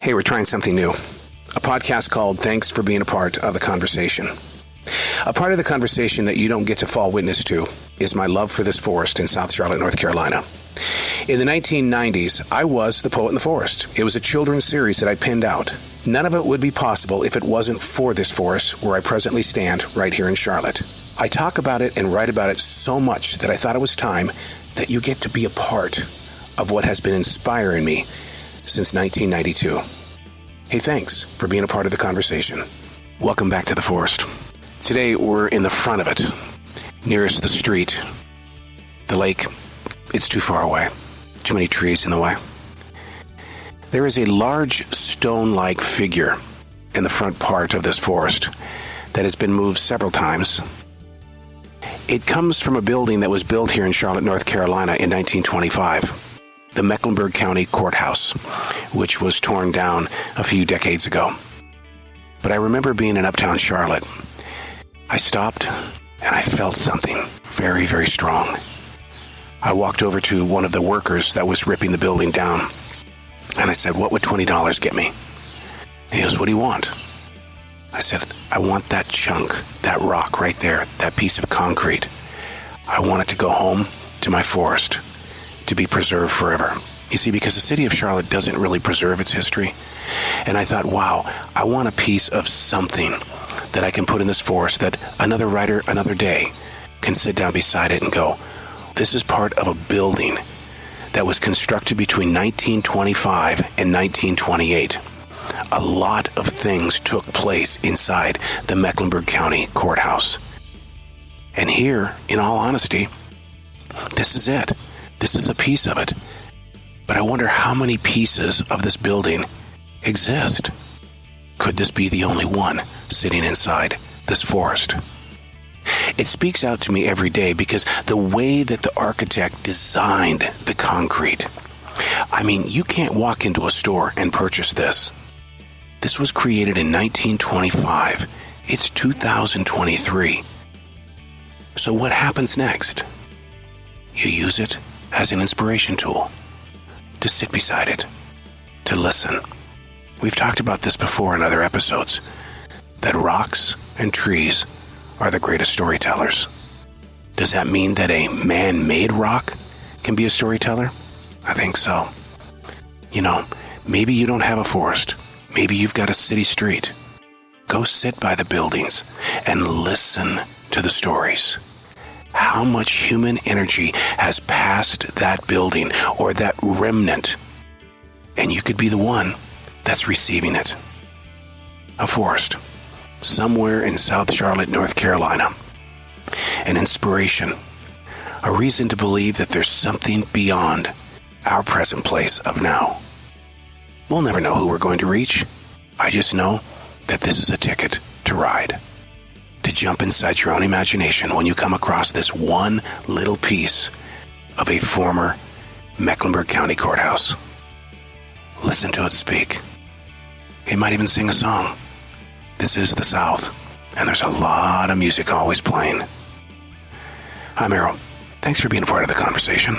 Hey, we're trying something new. A podcast called Thanks for Being a Part of the Conversation. A part of the conversation that you don't get to fall witness to is my love for this forest in South Charlotte, North Carolina. In the 1990s, I was The Poet in the Forest. It was a children's series that I penned out. None of it would be possible if it wasn't for this forest where I presently stand right here in Charlotte. I talk about it and write about it so much that I thought it was time that you get to be a part of what has been inspiring me since 1992. Hey, thanks for being a part of the conversation. Welcome back to the forest. Today, we're in the front of it, nearest the street. The lake, it's too far away. Too many trees in the way. There is a large stone-like figure in the front part of this forest that has been moved several times. It comes from a building that was built here in Charlotte, North Carolina in 1925, the Mecklenburg County Courthouse, which was torn down a few decades ago. But I remember being in uptown Charlotte. I stopped and I felt something very, very strong. I walked over to one of the workers that was ripping the building down, and I said, "What would $20 get me?" And he goes, "What do you want?" I said, "I want that chunk, that rock right there, that piece of concrete. I want it to go home to my forest to be preserved forever." You see, because the city of Charlotte doesn't really preserve its history. And I thought, wow, I want a piece of something that I can put in this forest that another writer, another day, can sit down beside it and go, this is part of a building that was constructed between 1925 and 1928. A lot of things took place inside the Mecklenburg County Courthouse. And here, in all honesty, this is it. This is a piece of it. But I wonder how many pieces of this building exist. Could this be the only one sitting inside this forest? It speaks out to me every day because the way that the architect designed the concrete, I mean, you can't walk into a store and purchase this. This was created in 1925. It's 2023. So what happens next? You use it as an inspiration tool, to sit beside it, to listen. We've talked about this before in other episodes, that rocks and trees are the greatest storytellers. Does that mean that a man-made rock can be a storyteller? I think so. You know, maybe you don't have a forest. Maybe you've got a city street. Go sit by the buildings and listen to the stories. How much human energy has passed that building or that remnant, and you could be the one that's receiving it. A forest, somewhere in South Charlotte, North Carolina. An inspiration, a reason to believe that there's something beyond our present place of now. We'll never know who we're going to reach. I just know that this is a ticket to ride. To jump inside your own imagination when you come across this one little piece of a former Mecklenburg County Courthouse. Listen to it speak. It might even sing a song. This is the South, and there's a lot of music always playing. I'm Errol. Thanks for being a part of the conversation.